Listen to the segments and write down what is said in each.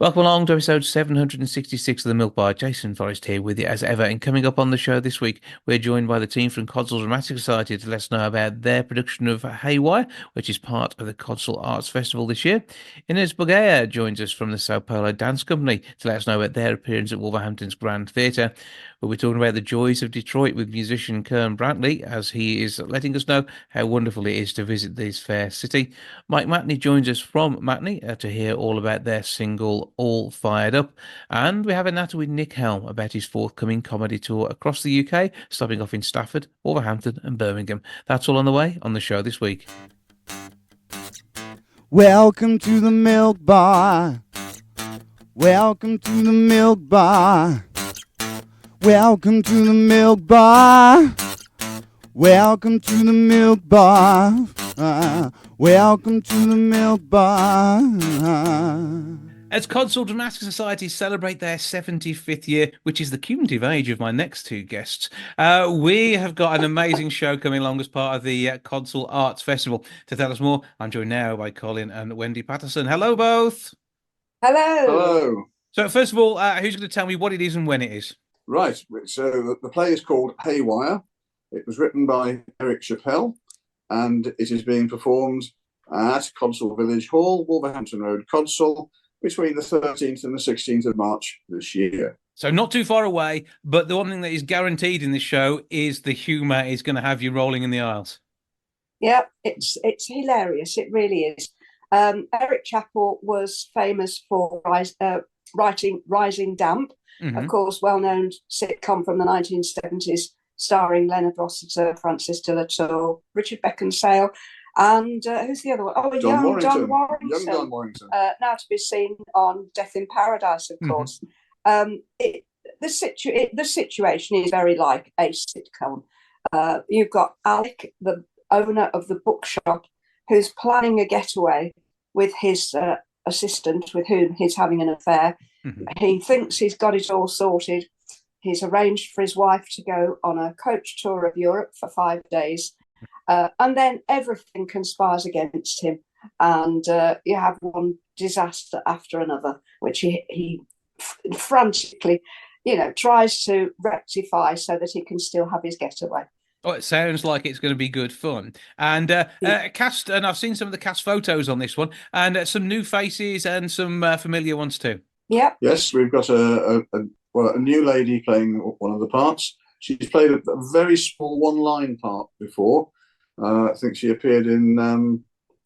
Welcome along to episode 766 of The Milk Bar. Jason Forrest here with you as ever. And coming up on the show this week, we're joined by the team from Codsall Dramatic Society to let us know about their production of Haywire, which is part of the Codsall Arts Festival this year. Inez Bugaya joins us from the Sau Paulo Dance Company to let us know about their appearance at Wolverhampton's Grand Theatre. We'll be talking about the joys of Detroit with musician Kern Brantley, as he is letting us know how wonderful it is to visit this fair city. Mike Matney joins us from Matney to hear all about their single All Fired Up. And we have a natter with Nick Helm about his forthcoming comedy tour across the UK, stopping off in Stafford, Wolverhampton and Birmingham. That's all on the way on the show this week. Welcome to the Milk Bar. Welcome to the Milk Bar. Welcome to the Milk Bar. Welcome to the Milk Bar. Welcome to the Milk Bar. As Codsall Dramatic Society celebrate their 75th year, which is the cumulative age of my next two guests, we have got an amazing show coming along as part of the Codsall Arts Festival. To tell us more, I'm joined now by Colin and Wendy Patterson. Hello, both. Hello. Hello. So, first of all, who's going to tell me what it is and when it is? Right. So the play is called Haywire. It was written by Eric Chappell, and it is being performed at Codsall Village Hall, Wolverhampton Road, Codsall, between the 13th and the 16th of March this year. So not too far away, but the one thing that is guaranteed in this show is the humour is going to have you rolling in the aisles. Yeah, it's hilarious. It really is. Eric Chappell was famous for writing Rising Damp, of course, well-known sitcom from the 1970s, starring Leonard Rossiter, Francis de la Tour, Richard Beckinsale, and who's the other one? Oh, young Don Warrington. Young Don Warrington. Now to be seen on Death in Paradise, of course. The situation is very like a sitcom. You've got Alec, the owner of the bookshop, who's planning a getaway with his assistant, with whom he's having an affair. He thinks he's got it all sorted. He's arranged for his wife to go on a coach tour of Europe for 5 days. And then everything conspires against him. And you have one disaster after another, which he frantically, tries to rectify so that he can still have his getaway. Oh, it sounds like it's going to be good fun. And cast, and I've seen some of the cast photos on this one, and some new faces and some familiar ones too. Yeah. Yes, we've got a new lady playing one of the parts. She's played a very small one-line part before. I think she appeared in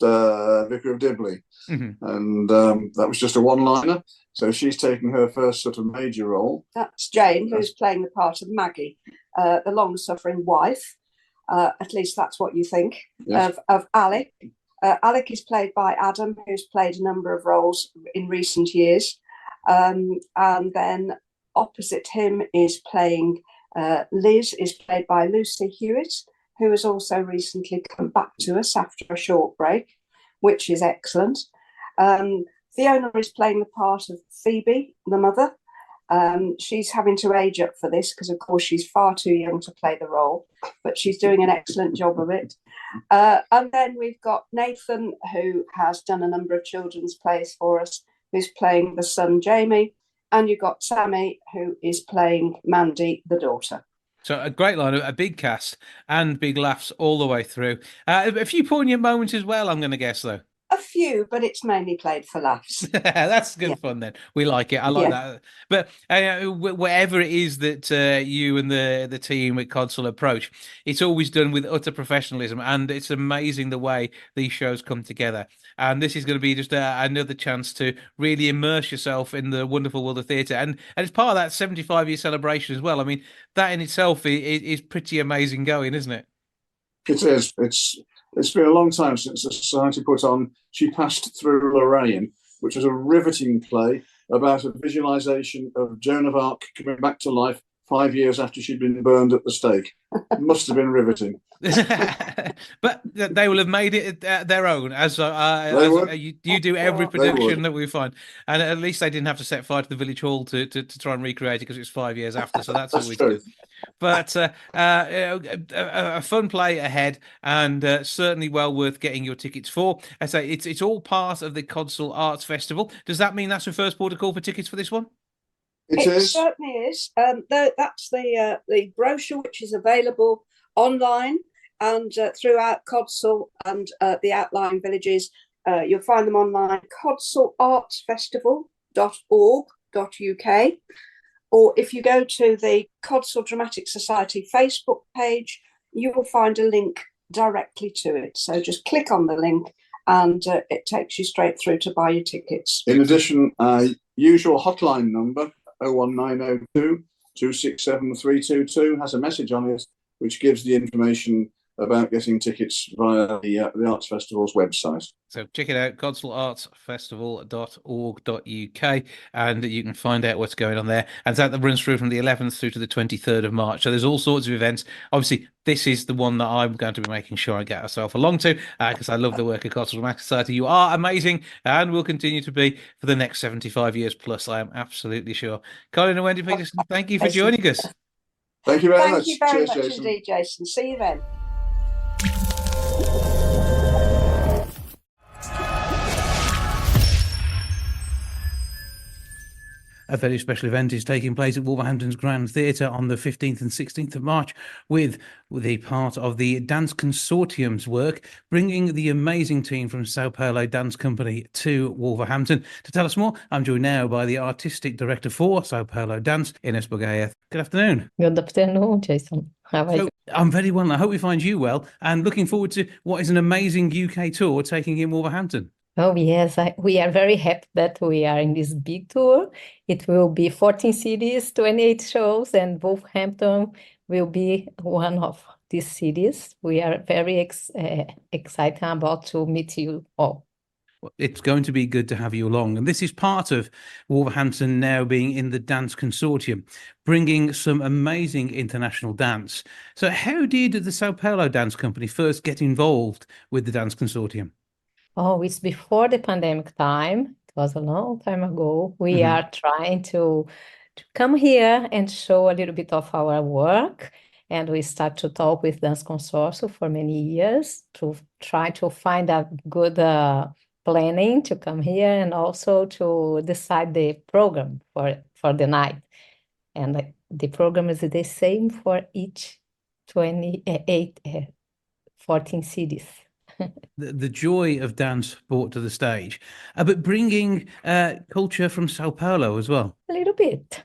Vicar of Dibley, and that was just a one-liner. So she's taking her first sort of major role. That's Jane, who's playing the part of Maggie, the long-suffering wife. At least that's what you think. Yes. Of Alec. Alec is played by Adam, who's played a number of roles in recent years. And then opposite him is playing Liz, is played by Lucy Hewitt, who has also recently come back to us after a short break, which is excellent. Fiona is playing the part of Phoebe, the mother. She's having to age up for this because, of course, she's far too young to play the role, but she's doing an excellent job of it. And then we've got Nathan, who has done a number of children's plays for us, who's playing the son, Jamie. And you've got Sammy, who is playing Mandy, the daughter. So a great line, a big cast and big laughs all the way through. A few poignant moments as well, I'm going to guess, though. A few, but it's mainly played for laughs. That's good fun then. We like it. I like that. But whatever it is that you and the team at Codsall approach, it's always done with utter professionalism, and it's amazing the way these shows come together. And this is going to be just another chance to really immerse yourself in the wonderful world of theatre, and it's part of that 75-year celebration as well. I mean, that in itself is pretty amazing going, isn't it? It is. It's been a long time since the Society put on She Passed Through Lorraine, which was a riveting play about a visualisation of Joan of Arc coming back to life 5 years after she'd been burned at the stake. It must have been riveting. But they will have made it their own, as you do every production that we find. And at least they didn't have to set fire to the village hall to try and recreate it because it's 5 years after. So that's always good. But a fun play ahead, and certainly well worth getting your tickets for. I say it's all part of the Codsall Arts Festival. Does that mean that's the first port of call for tickets for this one? It is. Certainly is. That's the brochure, which is available online and throughout Codsall and the outlying villages. You'll find them online, codsallartsfestival.org.uk. Or if you go to the Codsall Dramatic Society Facebook page, you will find a link directly to it. So just click on the link and it takes you straight through to buy your tickets. In addition, usual hotline number 01902 267 322 has a message on it which gives the information about getting tickets via the Arts Festival's website. So check it out, codsallartsfestival.org.uk, and you can find out what's going on there. And that runs through from the 11th through to the 23rd of March. So there's all sorts of events. Obviously, this is the one that I'm going to be making sure I get myself along to, because I love the work of Codsall Dramatic Society. You are amazing, and will continue to be for the next 75 years plus, I am absolutely sure. Colin and Wendy Peterson, thank you for joining us. Thank you very much. Thank you very Cheers, much Jason. indeed, Jason. See you then. A very special event is taking place at Wolverhampton's Grand Theatre on the 15th and 16th of March with the part of the Dance Consortium's work, bringing the amazing team from Sau Paulo Dance Company to Wolverhampton. To tell us more, I'm joined now by the Artistic Director for Sau Paulo Dance, Ines Bugaya. Good afternoon. Good afternoon, Jason. How are you? I'm very well. I hope we find you well, and looking forward to what is an amazing UK tour taking in Wolverhampton. Oh, yes, we are very happy that we are in this big tour. It will be 14 cities, 28 shows, and Wolverhampton will be one of these cities. We are very excited about to meet you all. It's going to be good to have you along. And this is part of Wolverhampton now being in the Dance Consortium, bringing some amazing international dance. So how did the Sau Paulo Dance Company first get involved with the Dance Consortium? Oh, it's before the pandemic time. It was a long time ago. We are trying to come here and show a little bit of our work. And we start to talk with Dance Consortium for many years to try to find a good planning to come here and also to decide the program for the night. And the program is the same for each 14 cities. The joy of dance brought to the stage, but bringing culture from Sao Paulo as well. A little bit.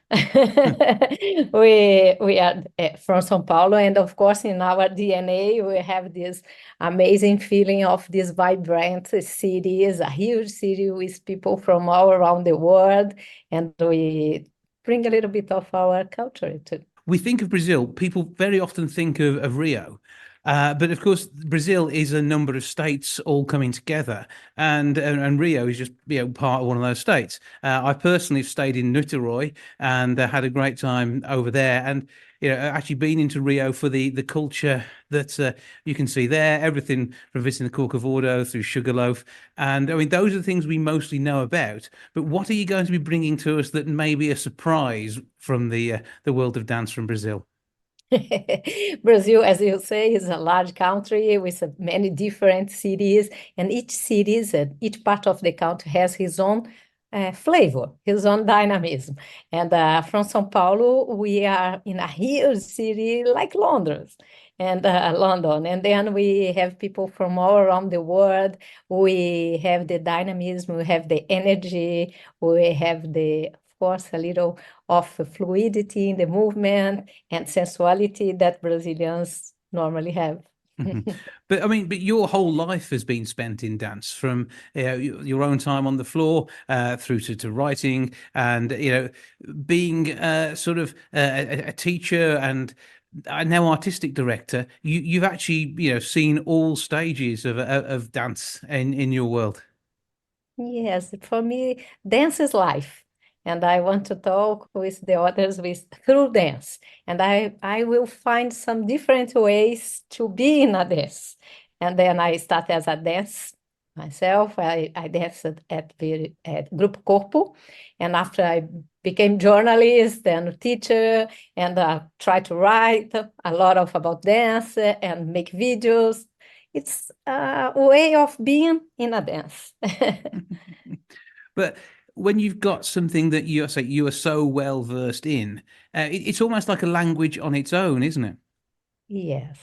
We are from Sao Paulo, and of course in our DNA we have this amazing feeling of this vibrant city. It's a huge city with people from all around the world, and we bring a little bit of our culture too. We think of Brazil, people very often think of Rio. But of course, Brazil is a number of states all coming together, and Rio is just part of one of those states. I personally stayed in Niterói and had a great time over there, and actually been into Rio for the culture that you can see there. Everything from visiting the Corcovado through Sugarloaf, and I mean those are the things we mostly know about. But what are you going to be bringing to us that may be a surprise from the world of dance from Brazil? Brazil, as you say, is a large country with many different cities, and each cities and each part of the country has his own flavor, his own dynamism. And from São Paulo, we are in a huge city like London, and then we have people from all around the world. We have the dynamism, we have the energy, we have of course, a little of fluidity in the movement and sensuality that Brazilians normally have. But I mean, your whole life has been spent in dance, from your own time on the floor through to writing, and being sort of a teacher and now artistic director. You've actually seen all stages of dance in your world. Yes, for me, dance is life. And I want to talk with the others through dance. And I will find some different ways to be in a dance. And then I start as a dance myself. I danced at Grupo Corpo, and after I became journalist and teacher, and try to write a lot of about dance and make videos. It's a way of being in a dance. But when you've got something that you are so well versed in, it's almost like a language on its own, isn't it? Yes,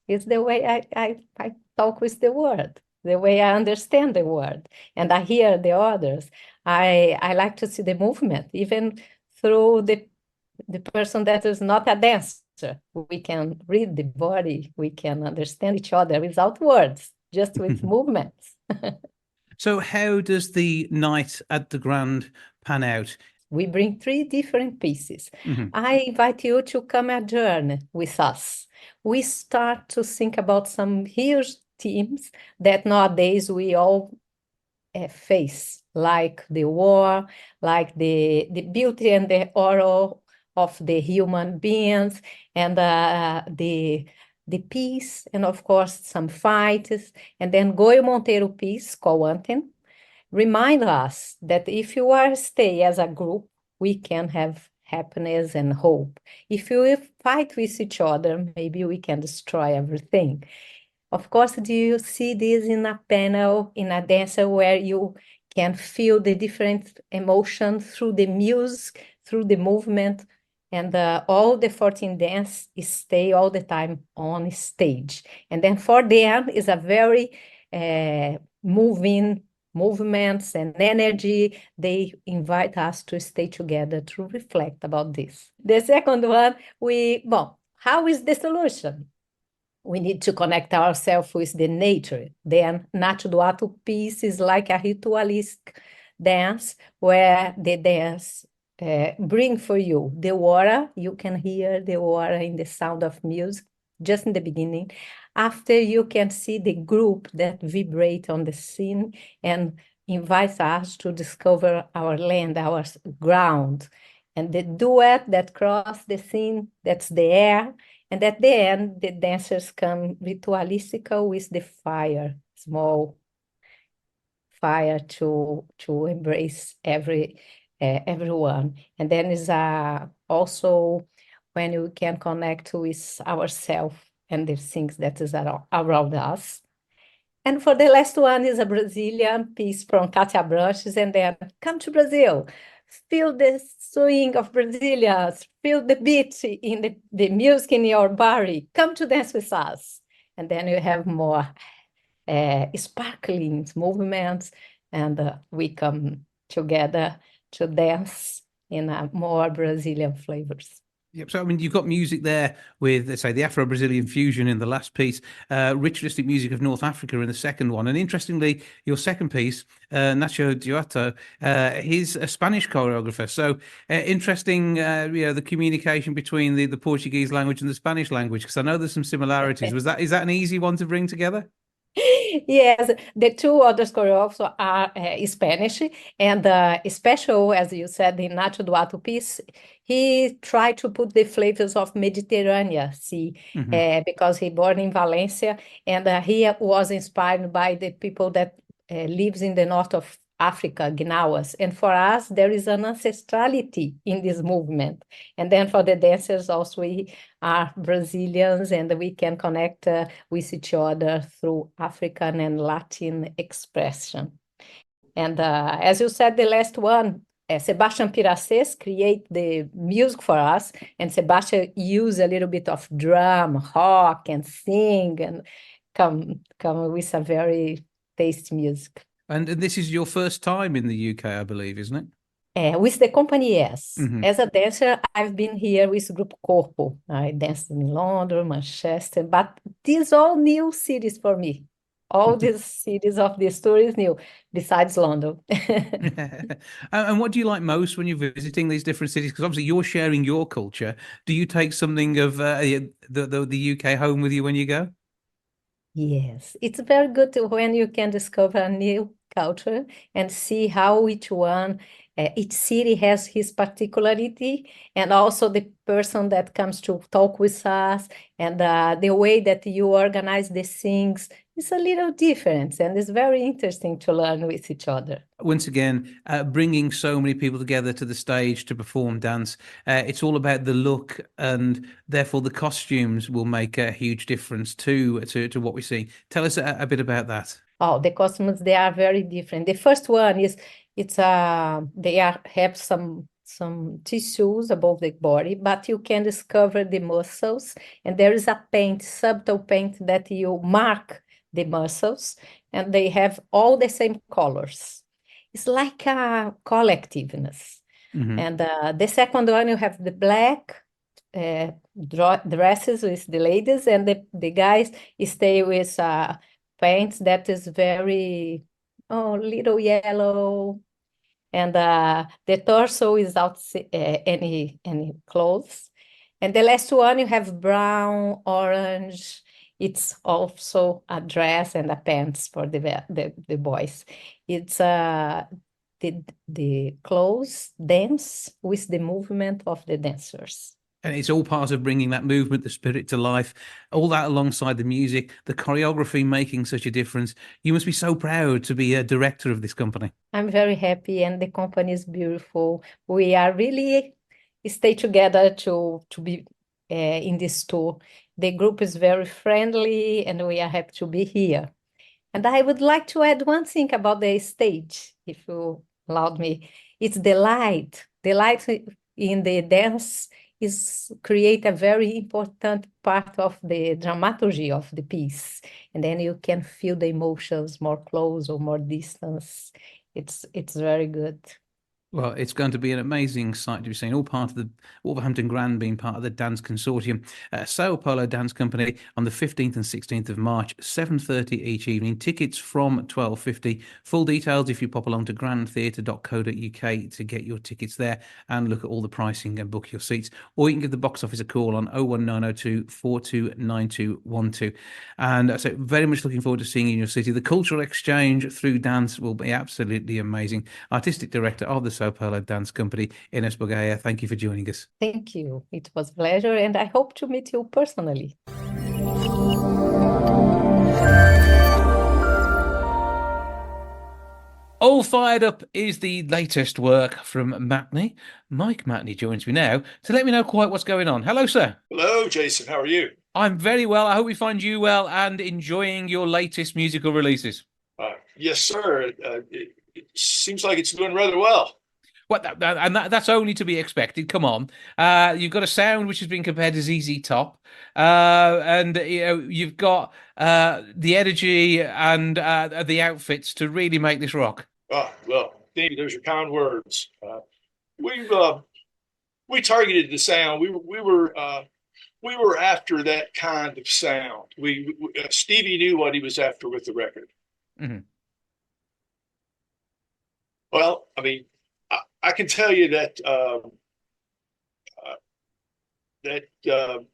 it's the way I talk with the word, the way I understand the word, and I hear the others. I like to see the movement, even through the person that is not a dancer. We can read the body, we can understand each other without words, just with movements. So how does the night at the Grand pan out? We bring 3 different pieces. Mhm. I invite you to come a journey with us. We start to think about some huge themes that nowadays we all face, like the war, like the beauty and the horror of the human beings, and the peace, and of course some fights. And then Goyo Monteiro piece called Anthem remind us that if you are stay as a group, we can have happiness and hope. If we fight with each other, maybe we can destroy everything. Of course, do you see this in a panel, in a dancer, where you can feel the different emotions through the music, through the movement, and all the 14 dance stay all the time on stage. And then for them is a very moving movements and energy. They invite us to stay together to reflect about this. The second one, how is the solution? We need to connect ourselves with the nature. Then Nacho do Ato piece is like a ritualistic dance where the dance bring for you the water. You can hear the water in the sound of music just in the beginning. After, you can see the group that vibrate on the scene and invite us to discover our land, our ground. And the duet that cross the scene, that's the air. And at the end, the dancers come ritualistical with the fire, small fire to embrace everyone. And then is also when we can connect with ourselves and the things that is around us. And for the last one is a Brazilian piece from Katia Branches, and then come to Brazil. Feel the swing of Brazilians, feel the beat in the music in your body. Come to dance with us. And then you have more sparkling movements, and we come together to dance in a more Brazilian flavors. Yep. So, I mean, you've got music there with, let's say, the Afro-Brazilian fusion in the last piece, ritualistic music of North Africa in the second one. And interestingly, your second piece, Nacho Duato, he's a Spanish choreographer. So interesting, the communication between the Portuguese language and the Spanish language, because I know there's some similarities. Is that an easy one to bring together? Yes, the 2 others choreographers are Spanish, and special, as you said, the Nacho Duato piece, he tried to put the flavors of Mediterranean Sea, because he born in Valencia, and he was inspired by the people that lives in the north of Africa, Gnawas. And for us, there is an ancestrality in this movement. And then for the dancers also, we are Brazilians, and we can connect with each other through African and Latin expression. And as you said, the last one, Sebastian Piracés create the music for us, and Sebastian use a little bit of drum, rock, and sing, and come with a very tasty music. And this is your first time in the UK, I believe, isn't it? With the company, yes. As a dancer, I've been here with Grupo Corpo. I danced in London, Manchester, but these all new cities for me. All these cities of this tour is new, besides London. And what do you like most when you're visiting these different cities? Because obviously you're sharing your culture. Do you take something of the UK home with you when you go? Yes, it's very good when you can discover a new culture and see how each city has his particularity, and also the person that comes to talk with us, and the way that you organize the things. it's a little different, and it's very interesting to learn with each other. Once again, bringing so many people together to the stage to perform dance. It's all about the look, and therefore the costumes will make a huge difference to what we see. Tell us a bit about that. Oh, the costumes, they are very different. The first one is have some tissues above the body, but you can discover the muscles, and there is a subtle paint that you mark the muscles, and they have all the same colors. It's like a collectiveness. And the second one, you have the black dresses with the ladies, and the guys stay with paint that is very little yellow, and the torso is without any clothes. And the last one, you have brown, orange. It's also a dress and a pants for the boys. It's the clothes dance with the movement of the dancers. And it's all part of bringing that movement, the spirit to life, all that alongside the music, the choreography making such a difference. You must be so proud to be a director of this company. I'm very happy, and the company is beautiful. We are really stay together to be in this tour. The group is very friendly, and we are happy to be here. And I would like to add one thing about the stage, if you allowed me. It's the light. The light in the dance create a very important part of the dramaturgy of the piece, and then you can feel the emotions more close or more distance. It's very good. Well, it's going to be an amazing sight to be seen, all part of the Wolverhampton Grand being part of the dance consortium. Sau Paulo Dance Company on the 15th and 16th of March, 7:30 each evening. Tickets from 12:50. Full details if you pop along to grandtheatre.co.uk to get your tickets there and look at all the pricing and book your seats. Or you can give the box office a call on 01902 429212. And so very much looking forward to seeing you in your city. The cultural exchange through dance will be absolutely amazing. Artistic Director of the Sau Paulo Dance Company, Ines Bogaya, thank you for joining us. Thank you. It was a pleasure, and I hope to meet you personally. All Fired Up is the latest work from Matney. Mike Matney joins me now to let me know quite what's going on. Hello, sir. Hello, Jason. How are you? I'm very well. I hope we find you well and enjoying your latest musical releases. Yes, sir. It seems like it's doing rather well. Well, that's only to be expected. Come on, you've got a sound which has been compared to ZZ Top, and you've got the energy and the outfits to really make this rock. Well, thank you. Those are kind words. We targeted the sound. We were after that kind of sound. Stevie knew what he was after with the record. Mm-hmm. Well, I mean, I can tell you that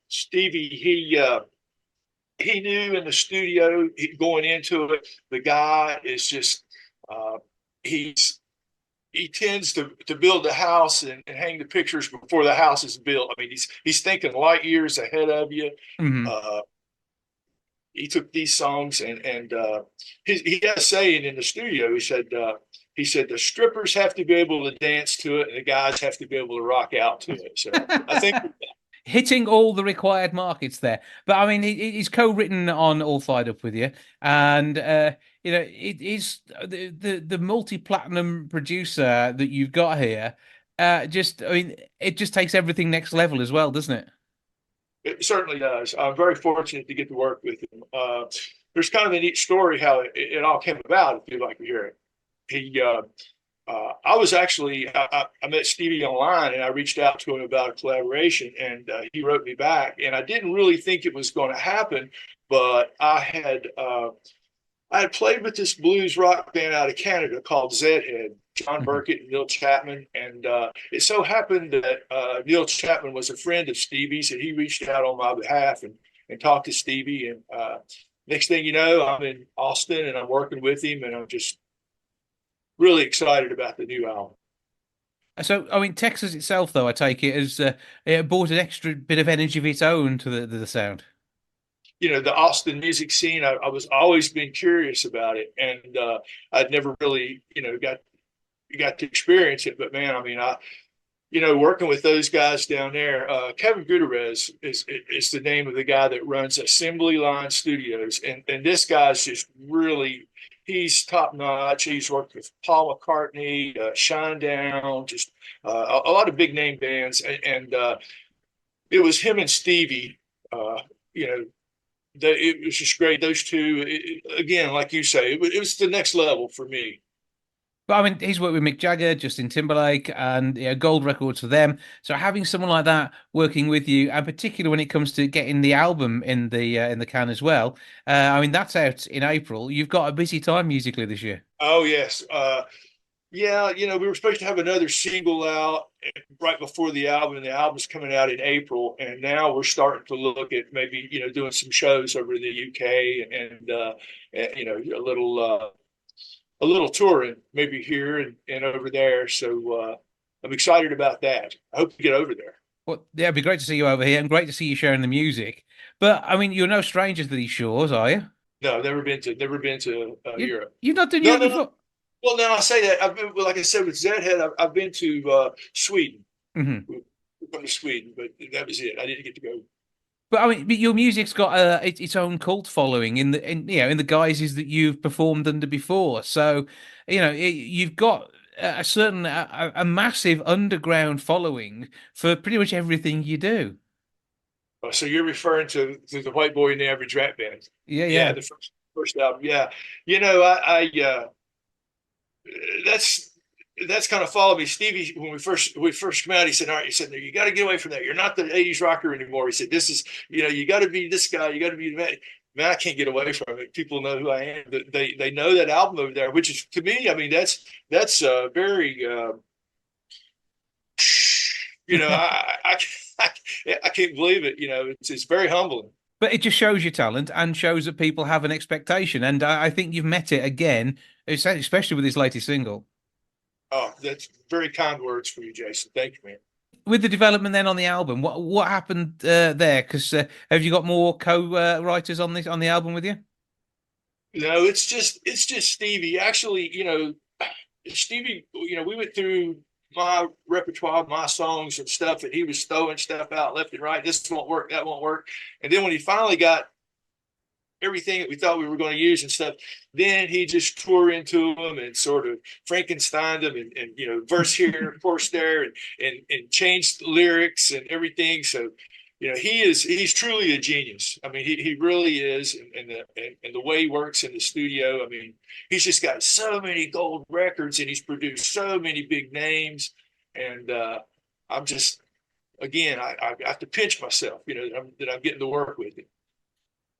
Stevie he knew in the studio going into it. The guy is just he tends to build a house and hang the pictures before the house is built. I mean, he's thinking light years ahead of you. Mm-hmm. He took these songs and he had a saying in the studio. He said the strippers have to be able to dance to it and the guys have to be able to rock out to it. So I think hitting all the required markets there. But I mean, he's co-written on All Fired Up with you, and it is the multi-platinum producer that you've got here. I mean, it just takes everything next level as well, doesn't it? It certainly does. I'm very fortunate to get to work with him. There's kind of a neat story how it all came about, if you'd like to hear it. I met Stevie online and I reached out to him about a collaboration, and he wrote me back, and I didn't really think it was going to happen, but I had played with this blues rock band out of Canada called Zedhead, John Burkett and Neil Chapman, and it so happened that Neil Chapman was a friend of Stevie's, and he reached out on my behalf and talked to Stevie, and next thing you know, I'm in Austin and I'm working with him, and I'm just really excited about the new album. So, I mean, Texas itself, though, I take it, has it brought an extra bit of energy of its own to the sound. the Austin music scene. I was always been curious about it, and I'd never really got to experience it. But man, I mean, working with those guys down there, Kevin Gutierrez is the name of the guy that runs Assembly Line Studios, and this guy's just really, he's top notch. He's worked with Paul McCartney, Shinedown, just a lot of big name bands, and it was him and Stevie. You know, it was just great. Those two, again, like you say, it was the next level for me. But I mean, he's worked with Mick Jagger, Justin Timberlake, and gold records for them. So having someone like that working with you, and particularly when it comes to getting the album in the can as well, I mean that's out in April. You've got a busy time musically this year. Oh yes, yeah. We were supposed to have another single out right before the album, and the album's coming out in April. And now we're starting to look at maybe doing some shows over in the UK and a little touring maybe here and over there. So I'm excited about that. I hope to get over there. Well, yeah, it'd be great to see you over here and great to see you sharing the music. But I mean, you're no stranger to these shores, are you? No, never been to Europe. You've not done No, Europe no, before? no. Well, now I say that I've been, like I said, with Zedhead, I've been to Sweden. Hmm. We've gone to Sweden, but that was it. I didn't get to go. But I mean, your music's got its own cult following in the guises that you've performed under before. So, you've got a massive underground following for pretty much everything you do. So you're referring to the White Boy and the Average Rat Band? Yeah, Yeah, yeah. the first album. Yeah, that's kind of followed me. Stevie, when we first come out, he said, "All right," he said, "You got to get away from that. You're not the '80s rocker anymore." He said, "This is, you got to be this guy. You got to be the man." Man, I can't get away from it. People know who I am. They know that album over there, which is to me, I mean, that's very, I can't believe it. It's very humbling. But it just shows your talent and shows that people have an expectation. And I think you've met it again, especially with this latest single. Oh, that's very kind words for you, Jason. Thank you, man. With the development then on the album, what happened there? Because have you got more co-writers on the album with you? No, it's just Stevie. Actually, Stevie, we went through my repertoire, my songs and stuff, and he was throwing stuff out left and right. This won't work, that won't work. And then when he finally got everything that we thought we were going to use and stuff, then he just tore into them and sort of Frankensteined them and verse here, chorus there, and changed the lyrics and everything. So he's truly a genius. I mean, he really is, and the way he works in the studio. I mean, he's just got so many gold records, and he's produced so many big names. And I'm just, again, I have to pinch myself, that I'm getting to work with him.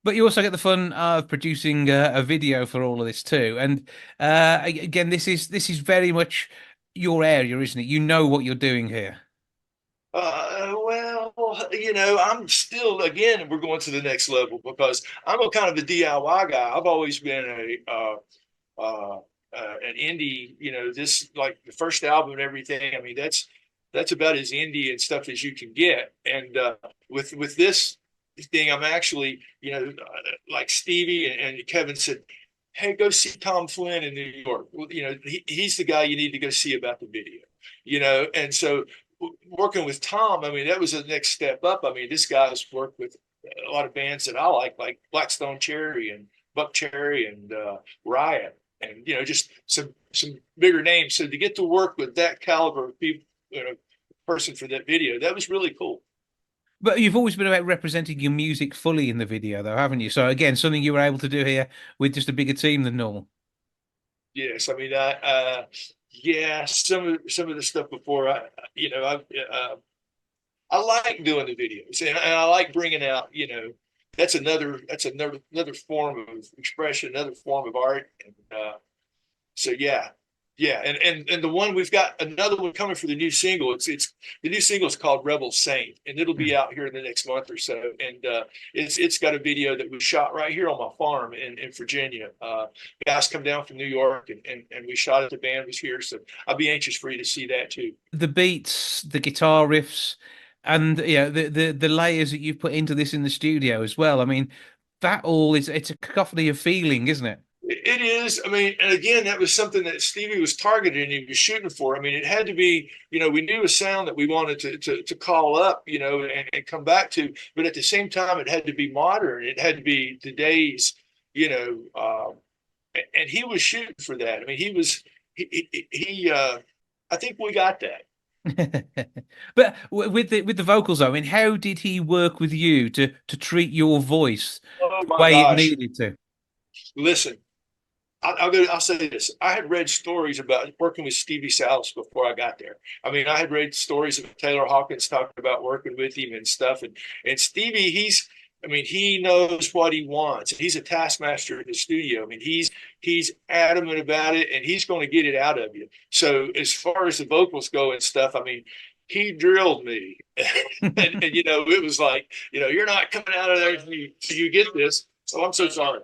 But you also get the fun of producing a video for all of this too. And again, this is very much your area, isn't it? You know what you're doing here. Well, I'm still, again, we're going to the next level because I'm a kind of a DIY guy. I've always been an indie, this like the first album and everything. I mean, that's about as indie and stuff as you can get. And with this thing, I'm actually, like Stevie and Kevin said, "Hey, go see Tom Flynn in New York." Well, he's the guy you need to go see about the video, and so working with Tom, I mean, that was the next step up. I mean, this guy's worked with a lot of bands that I like Blackstone Cherry and Buck Cherry and Riot, and just some bigger names. So to get to work with that caliber of people, person for that video, that was really cool. But you've always been about representing your music fully in the video, though, haven't you? So again, something you were able to do here with just a bigger team than normal. Yes, I mean, yeah, some of the stuff before, I like doing the videos, and I like bringing out, that's another form of expression, another form of art, and so yeah. Yeah, and the one we've got another one coming for the new single. It's the new single is called Rebel Saint, and it'll be out here in the next month or so. And it's got a video that we shot right here on my farm in Virginia. Guys come down from New York, and we shot it. The band was here, so I'll be anxious for you to see that too. The beats, the guitar riffs, and the layers that you've put into this in the studio as well. I mean, that all is, it's a cacophony of feeling, isn't it? It is. I mean, and again, that was something that Stevie was targeting and he was shooting for. I mean, it had to be, we knew a sound that we wanted to call up, and come back to, but at the same time, it had to be modern. It had to be today's, and he was shooting for that. I mean, I think we got that. But with the vocals, though, I mean, how did he work with you to treat your voice the way it needed to? Listen, I'll say this. I had read stories about working with Stevie Salis before I got there. I mean, I had read stories of Taylor Hawkins talking about working with him and stuff. And Stevie, he knows what he wants. He's a taskmaster in the studio. I mean, he's adamant about it, and he's going to get it out of you. So as far as the vocals go and stuff, I mean, he drilled me. and it was like, you're not coming out of there till you get this. Oh, I'm so sorry.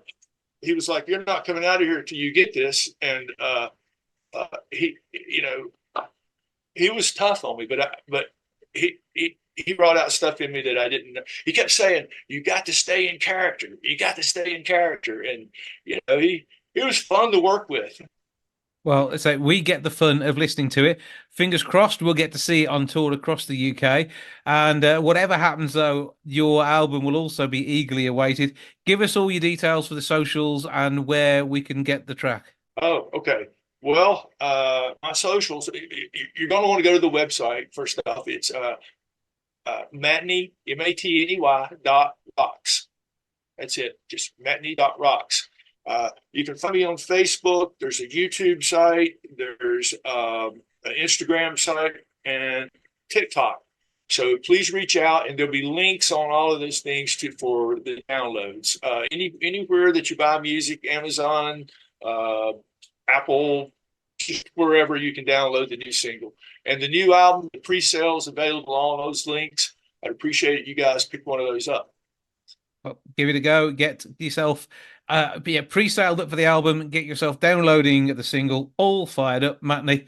He was like, you're not coming out of here till you get this. And he was tough on me, but he brought out stuff in me that I didn't know. He kept saying, you got to stay in character. You got to stay in character. And, he was fun to work with. Well, so we get the fun of listening to it. Fingers crossed we'll get to see it on tour across the UK. And whatever happens, though, your album will also be eagerly awaited. Give us all your details for the socials and where we can get the track. Oh, okay. Well, my socials, you're going to want to go to the website. First off, it's Matney, MATNEY.rocks. That's it. Just Matney.rocks. You can find me on Facebook. There's a YouTube site. There's an Instagram site and TikTok. So please reach out, and there'll be links on all of those things for the downloads. Anywhere that you buy music, Amazon, Apple, wherever you can download the new single. And the new album, the pre-sale is available on those links. I'd appreciate it. You guys pick one of those up. Well, give it a go. Get yourself pre-saled up for the album. Get yourself downloading the single. All fired up, Matney.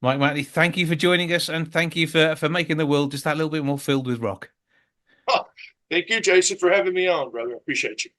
Mike Matney, thank you for joining us, and thank you for making the world just that little bit more filled with rock. Oh, thank you, Jason, for having me on, brother. I appreciate you.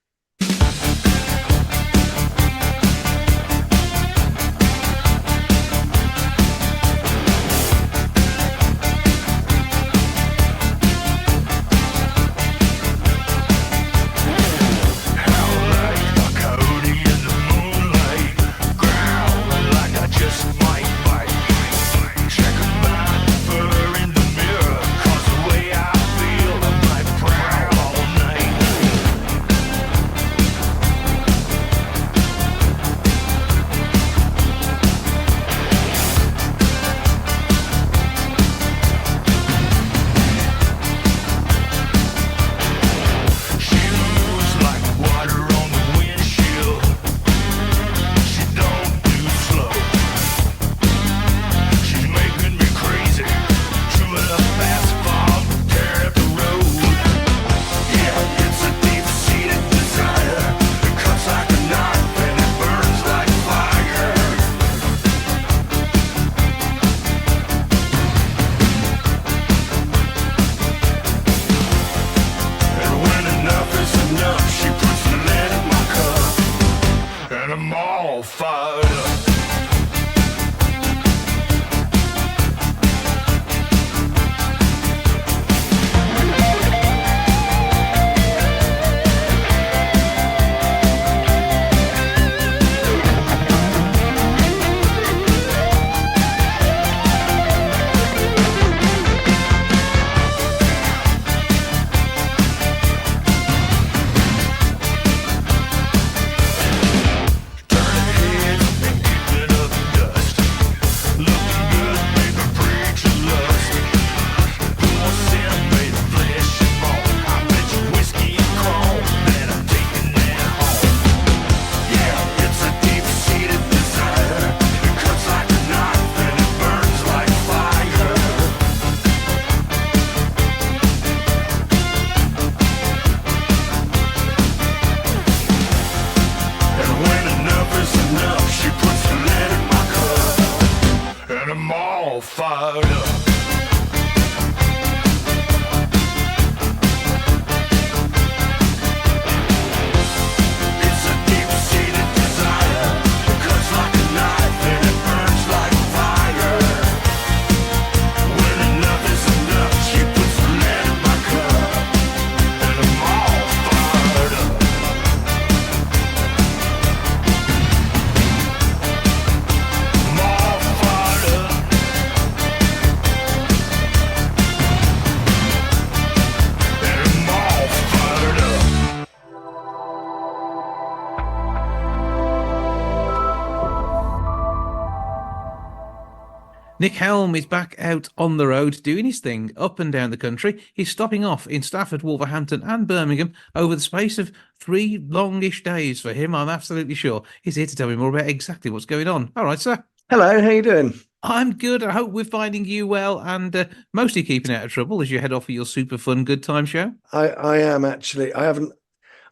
Nick Helm is back out on the road doing his thing up and down the country. He's stopping off in Stafford, Wolverhampton, and Birmingham over the space of 3 longish days for him, I'm absolutely sure. He's here to tell me more about exactly what's going on. All right, sir. Hello, how you doing? I'm good. I hope we're finding you well and mostly keeping out of trouble as you head off for your super fun good time show. I am actually. I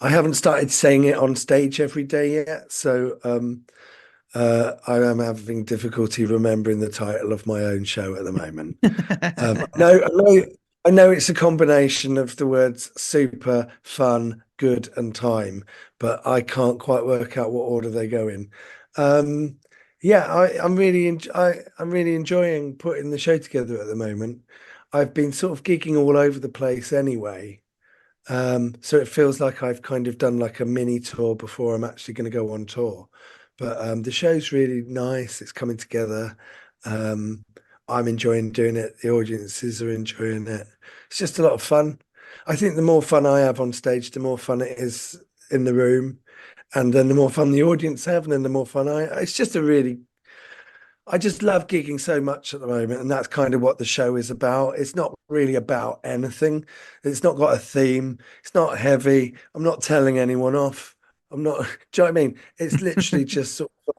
haven't started saying it on stage every day yet, so I am having difficulty remembering the title of my own show at the moment. I know it's a combination of the words super, fun, good, and time, but I can't quite work out what order they go in. I'm really enjoying putting the show together at the moment. I've been sort of gigging all over the place anyway. So it feels like I've kind of done like a mini tour before I'm actually going to go on tour. But the show's really nice. It's coming together. I'm enjoying doing it. The audiences are enjoying it. It's just a lot of fun. I think the more fun I have on stage, the more fun it is in the room. And then the more fun the audience have, and then the more fun it's just I just love gigging so much at the moment. And that's kind of what the show is about. It's not really about anything. It's not got a theme. It's not heavy. I'm not telling anyone off. I'm not, do you know what I mean? It's literally just sort of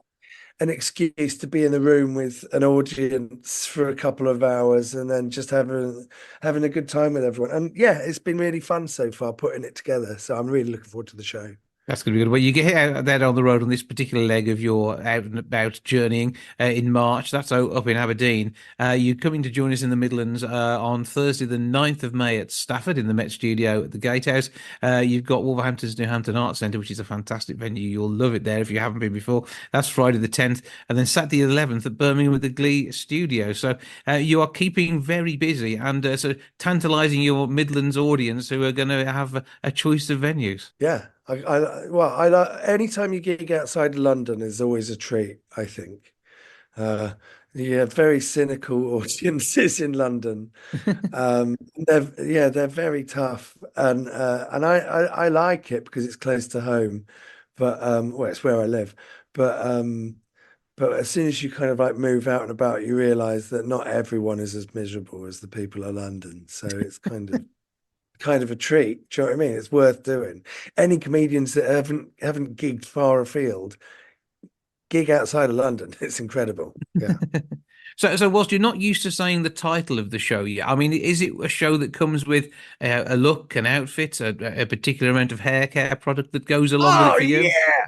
an excuse to be in the room with an audience for a couple of hours and then just having a good time with everyone. And yeah, it's been really fun so far putting it together. So I'm really looking forward to the show. That's going to be good. Well, you get out there on the road on this particular leg of your out and about journeying in March. That's up in Aberdeen. You're coming to join us in the Midlands on Thursday, the 9th of May at Stafford in the Met Studio at the Gatehouse. You've got Wolverhampton's Newhampton Arts Centre, which is a fantastic venue. You'll love it there if you haven't been before. That's Friday the 10th. And then Saturday the 11th at Birmingham with the Glee Studio. So you are keeping very busy and so tantalising your Midlands audience who are going to have a choice of venues. Yeah. I anytime you gig outside London is always a treat, I think. You have very cynical audiences in London. They're very tough, and I like it because it's close to home, but well, it's where I live. But as soon as you kind of like move out and about, you realise that not everyone is as miserable as the people of London. So it's kind of a treat. Do you know what I mean? It's worth doing. Any comedians that haven't gigged far afield, gig outside of London. It's incredible. Yeah. So whilst you're not used to saying the title of the show yet, I mean, is it a show that comes with a look, an outfit, a particular amount of hair care product that goes along with it for you? Yeah.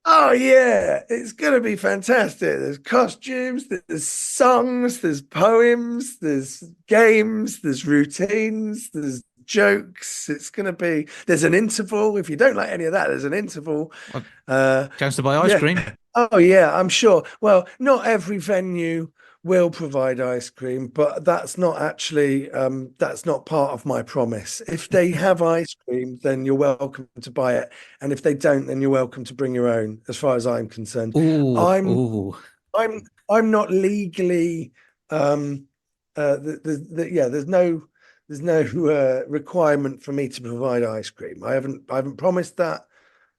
Oh yeah, it's gonna be fantastic. There's costumes, there's songs, there's poems, there's games, there's routines, there's jokes. There's an interval. If you don't like any of that, there's an interval. Chance to buy ice cream. Oh yeah, I'm sure. Well, not every venue will provide ice cream, but that's not part of my promise. If they have ice cream, then you're welcome to buy it, and if they don't, then you're welcome to bring your own. As far as I'm concerned, I'm not legally. There's no requirement for me to provide ice cream. I haven't promised that.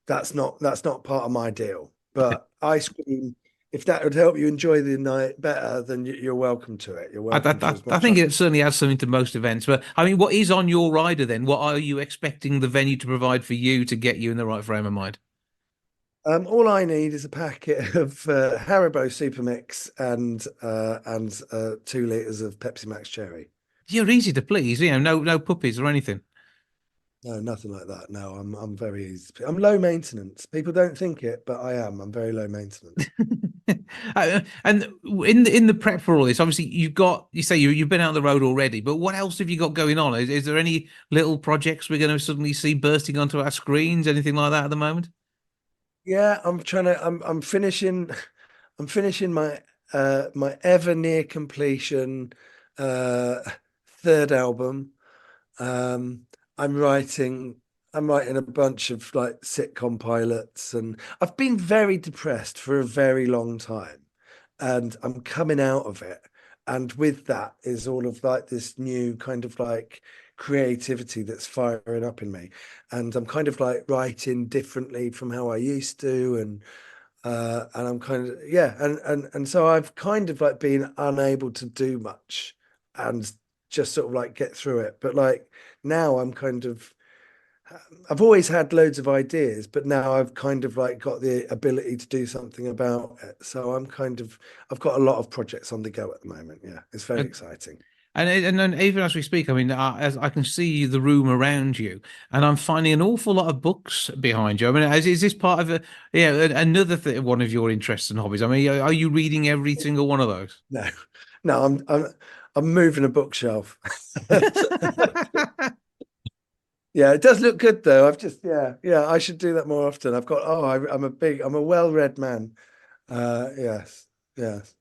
That's not part of my deal. But ice cream, if that would help you enjoy the night better, then you're welcome to it. You're welcome. I think it certainly adds something to most events. But I mean, what is on your rider then? What are you expecting the venue to provide for you to get you in the right frame of mind? All I need is a packet of Haribo Super Mix and 2 litres of Pepsi Max Cherry. You're easy to please, no puppies or anything. No, nothing like that. No, I'm very easy. I'm low maintenance. People don't think it, but I am. I'm very low maintenance. And in the prep for all this, obviously you've been out on the road already, but what else have you got going on? Is there any little projects we're going to suddenly see bursting onto our screens, anything like that at the moment? Yeah, I'm finishing my my ever near completion 3rd album. I'm writing a bunch of like sitcom pilots, and I've been very depressed for a very long time, and I'm coming out of it. And with that is all of like this new kind of like creativity that's firing up in me. And I'm kind of like writing differently from how I used to. And And I'm kind of and so I've kind of like been unable to do much and just sort of like get through it. But like now I've always had loads of ideas, but now I've kind of like got the ability to do something about it. So I've got a lot of projects on the go at the moment. Yeah, it's very exciting. And then even as we speak, I mean, as I can see the room around you, and I'm finding an awful lot of books behind you. I mean, is this part of another one of your interests and hobbies? I mean, are you reading every single one of those? No, no, I'm moving a bookshelf. Yeah, it does look good though. I should do that more often. I'm a well-read man. Yes, yes.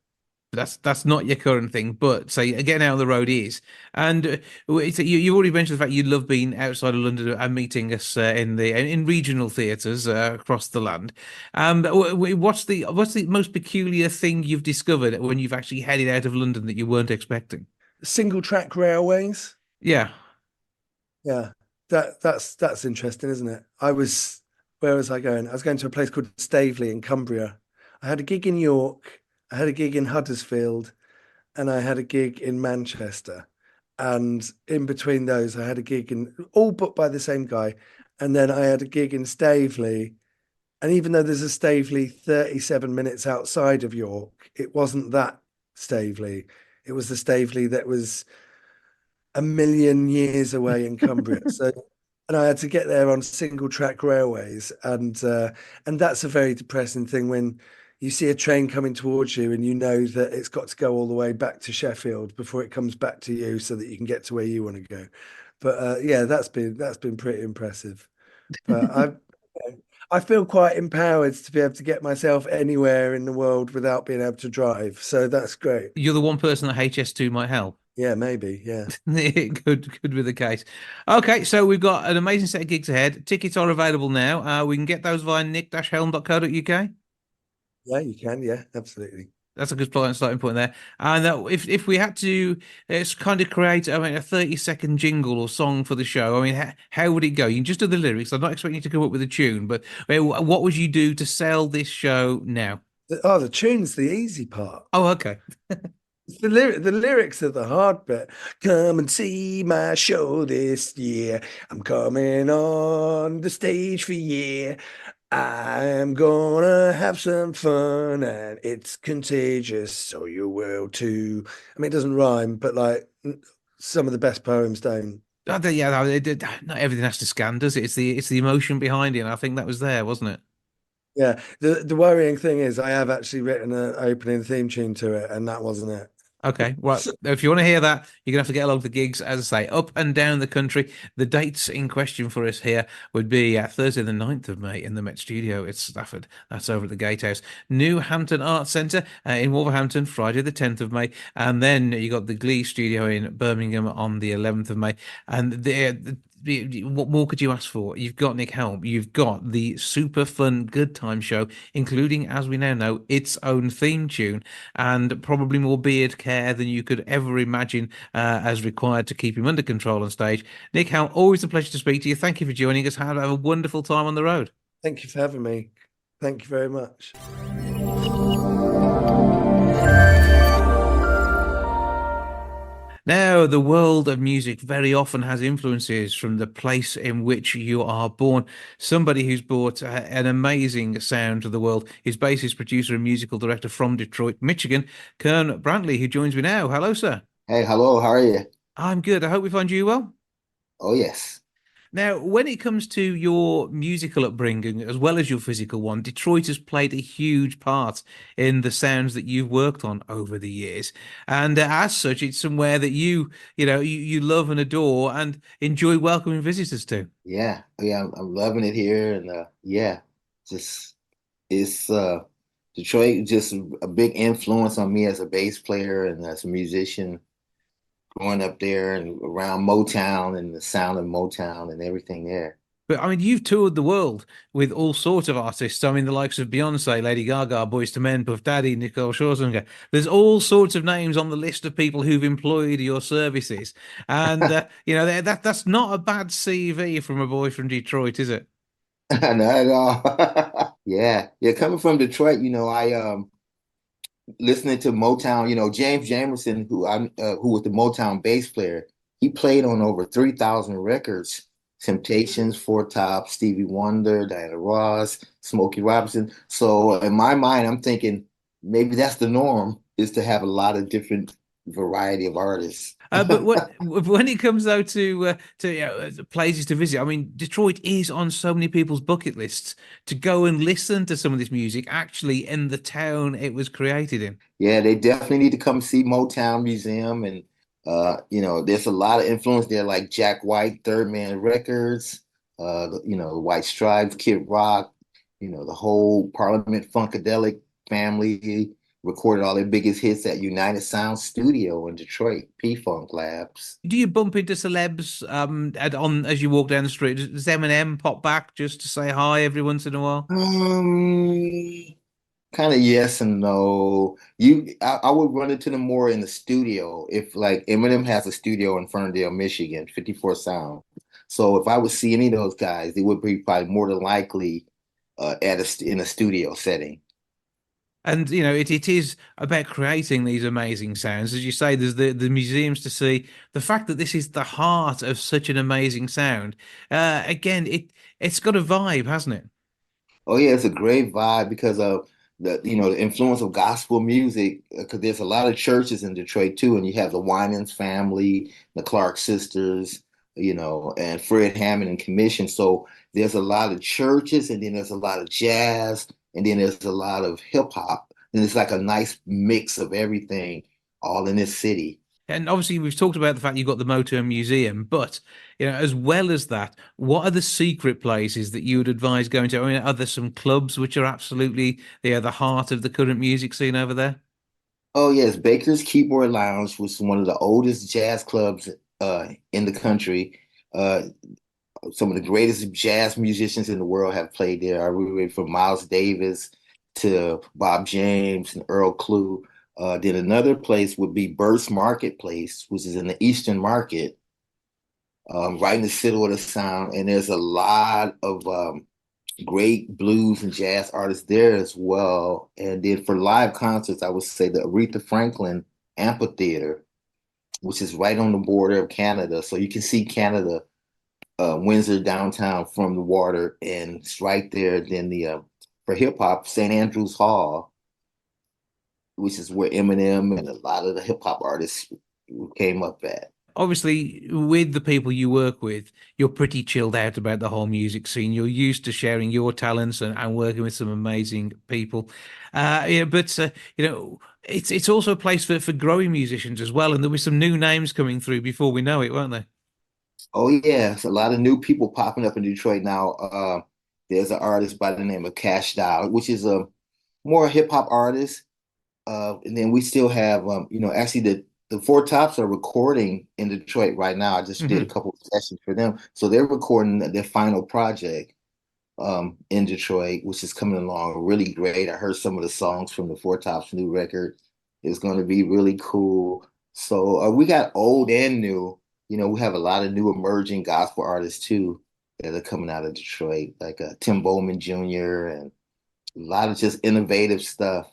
That's not your current thing, but say getting out on the road is. And you already mentioned the fact you love being outside of London and meeting us in regional theatres across the land. What's the most peculiar thing you've discovered when you've actually headed out of London that you weren't expecting? Single track railways. Yeah. Yeah. That's interesting, isn't it? Where was I going? I was going to a place called Staveley in Cumbria. I had a gig in York, I had a gig in Huddersfield, and I had a gig in Manchester. And in between those, I had a gig all booked by the same guy. And then I had a gig in Staveley. And even though there's a Staveley 37 minutes outside of York, it wasn't that Staveley. It was the Staveley that was a million years away in Cumbria. And I had to get there on single track railways, and that's a very depressing thing when you see a train coming towards you and you know that it's got to go all the way back to Sheffield before it comes back to you so that you can get to where you want to go. But that's been pretty impressive. But I feel quite empowered to be able to get myself anywhere in the world without being able to drive. So that's great. You're the one person that HS2 might help. Yeah, maybe. Yeah. It could be the case. Okay, so we've got an amazing set of gigs ahead. Tickets are available now. We can get those via nick-helm.co.uk. Yeah, you can. Yeah, absolutely. That's a good starting point there. And if we had to kind of create, I mean, a 30-second jingle or song for the show, I mean, how would it go? You can just do the lyrics. I'm not expecting you to come up with a tune, but what would you do to sell this show now? The tune's the easy part. Oh, okay. The lyrics are the hard bit. Come and see my show this year. I'm coming on the stage for you. I'm gonna have some fun and it's contagious, so you will too. I mean, it doesn't rhyme, but like some of the best poems don't. Yeah, not everything has to scan, does it? It's the emotion behind it, and I think that was there, wasn't it? Yeah. The worrying thing is I have actually written an opening theme tune to it, and that wasn't it. Okay, right. If you want to hear that, you're gonna have to get along to the gigs, as I say, up and down the country. The dates in question for us here would be Thursday, the 9th of May in the Met Studio at Stafford. That's over at the Gatehouse. New Hampton Arts Centre in Wolverhampton, Friday, the 10th of May. And then you got the Glee Studio in Birmingham on the 11th of May. And what more could you ask for? You've got Nick Helm. You've got the super fun good time show, including, as we now know, its own theme tune, and probably more beard care than you could ever imagine as required to keep him under control on stage. Nick Helm, always a pleasure to speak to you. Thank you for joining us. Have a wonderful time on the road. Thank you for having me. Thank you very much. Now, the world of music very often has influences from the place in which you are born. Somebody who's brought an amazing sound to the world is bassist, producer, and musical director from Detroit, Michigan, Kern Brantley, who joins me now. Hello, sir. Hey, hello, how are you? I'm good. I hope we find you well. Oh, yes. Now, when it comes to your musical upbringing as well as your physical one, Detroit has played a huge part in the sounds that you've worked on over the years. And as such, it's somewhere that you love and adore and enjoy welcoming visitors to. Yeah, I'm loving it here. And just it's Detroit, just a big influence on me as a bass player and as a musician. Growing up there and around Motown and the sound of Motown and everything there. But I mean, you've toured the world with all sorts of artists. I mean, the likes of Beyonce, Lady Gaga, Boyz II Men, Puff Daddy, Nicole Scherzinger. There's all sorts of names on the list of people who've employed your services. And, that's not a bad CV from a boy from Detroit, is it? Not at all. Yeah, yeah. Coming from Detroit, I listening to Motown. James Jamerson, who was the Motown bass player, he played on over 3,000 records. Temptations, Four Tops, Stevie Wonder, Diana Ross, Smokey Robinson. So in my mind, I'm thinking maybe that's the norm, is to have a lot of different variety of artists. But when it comes though to places to visit, I mean, Detroit is on so many people's bucket lists to go and listen to some of this music actually in the town it was created in. Yeah, they definitely need to come see Motown Museum, and there's a lot of influence there, like Jack White, Third Man Records, the White Stripes, Kid Rock, the whole Parliament Funkadelic family recorded all their biggest hits at United Sound Studio in Detroit, P-Funk Labs. Do you bump into celebs as you walk down the street? Does Eminem pop back just to say hi every once in a while? Kind of yes and no. I would run into them more in the studio. If like Eminem has a studio in Ferndale, Michigan, 54 Sound. So if I would see any of those guys, it would be probably more than likely in a studio setting. And it is about creating these amazing sounds. As you say, there's the museums to see. The fact that this is the heart of such an amazing sound. Again, it's got a vibe, hasn't it? Oh yeah, it's a great vibe because of the influence of gospel music. Because there's a lot of churches in Detroit too, and you have the Winans family, the Clark sisters, and Fred Hammond and Commission. So there's a lot of churches, and then there's a lot of jazz, and then there's a lot of hip hop, and it's like a nice mix of everything all in this city. And obviously, we've talked about the fact you've got the Motor Museum, but as well as that, what are the secret places that you would advise going to? I mean, are there some clubs which are absolutely the heart of the current music scene over there? Oh yes, Baker's Keyboard Lounge was one of the oldest jazz clubs in the country. Uh, some of the greatest jazz musicians in the world have played there. I really from Miles Davis to Bob James and Earl Klugh. Then another place would be Burt's Marketplace, which is in the Eastern Market, right in the center of the sound. And there's a lot of great blues and jazz artists there as well. And then for live concerts, I would say the Aretha Franklin Amphitheater, which is right on the border of Canada. So you can see Canada, Windsor downtown from the water, and it's right there. Then for hip hop, St. Andrews Hall, which is where Eminem and a lot of the hip hop artists came up at. Obviously, with the people you work with, you're pretty chilled out about the whole music scene. You're used to sharing your talents and working with some amazing people. It's also a place for growing musicians as well. And there'll be some new names coming through before we know it, won't there? Oh yeah, it's a lot of new people popping up in Detroit now. There's an artist by the name of Cash Doll, which is a more hip hop artist. And then we still have, actually the Four Tops are recording in Detroit right now. I just did a couple of sessions for them. So they're recording their final project in Detroit, which is coming along really great. I heard some of the songs from the Four Tops new record. It's going to be really cool. So we got old and new. We have a lot of new emerging gospel artists too that are coming out of Detroit, like Tim Bowman Jr. and a lot of just innovative stuff.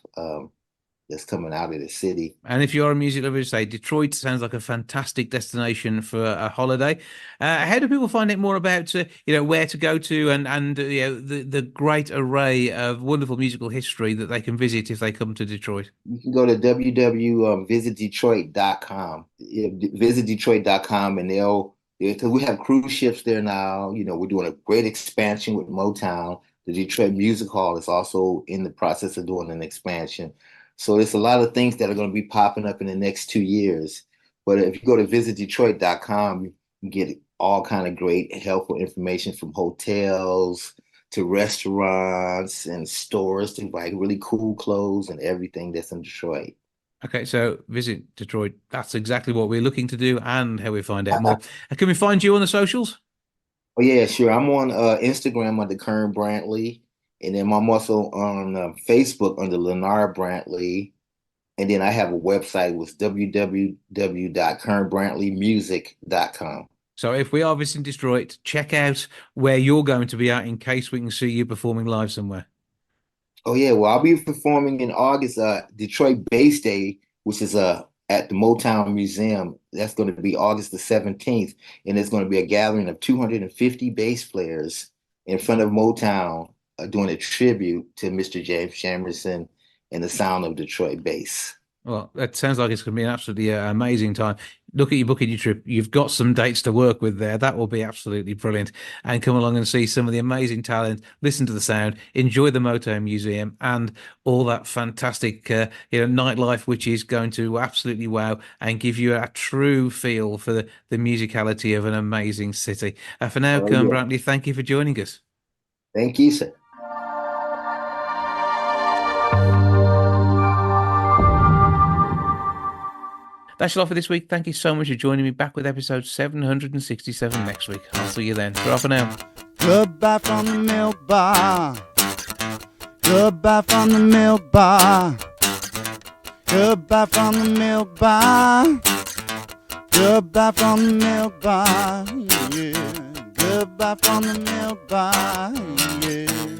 That's coming out of the city. And if you're a music lover, say Detroit sounds like a fantastic destination for a holiday. How do people find out more about where to go to and the great array of wonderful musical history that they can visit if they come to Detroit? You can go to www.visitdetroit.com. Visitdetroit.com, and because we have cruise ships there now. We're doing a great expansion with Motown. The Detroit Music Hall is also in the process of doing an expansion. So there's a lot of things that are going to be popping up in the next 2 years. But if you go to visitdetroit.com, you get all kind of great, helpful information from hotels to restaurants and stores to buy really cool clothes and everything that's in Detroit. Okay, so visit Detroit. That's exactly what we're looking to do and how we find out more. Can we find you on the socials? Oh, yeah, sure. I'm on Instagram under Kern Brantley. And then I'm also on Facebook under Lennar Brantley. And then I have a website with www.kernbrantleymusic.com. So if we are visiting Detroit, check out where you're going to be at in case we can see you performing live somewhere. Oh yeah, well I'll be performing in August, Detroit Bass Day, which is at the Motown Museum. That's going to be August the 17th, and it's going to be a gathering of 250 bass players in front of Motown, doing a tribute to Mr. James Jamerson and the sound of Detroit bass. Well, that sounds like it's going to be an absolutely amazing time. Look at your booking your trip. You've got some dates to work with there. That will be absolutely brilliant. And come along and see some of the amazing talent, listen to the sound, enjoy the Motown Museum and all that fantastic nightlife, which is going to absolutely wow and give you a true feel for the musicality of an amazing city. For now, Oh, Kern yeah. Brantley, thank you for joining us. Thank you, sir. That's all for this week. Thank you so much for joining me. Back with episode 767 next week. I'll see you then. Ta for now. Goodbye from the milk bar. Goodbye from the milk bar. Goodbye from the milk bar. Goodbye from the milk bar. Yeah. Goodbye from the milk bar. Yeah.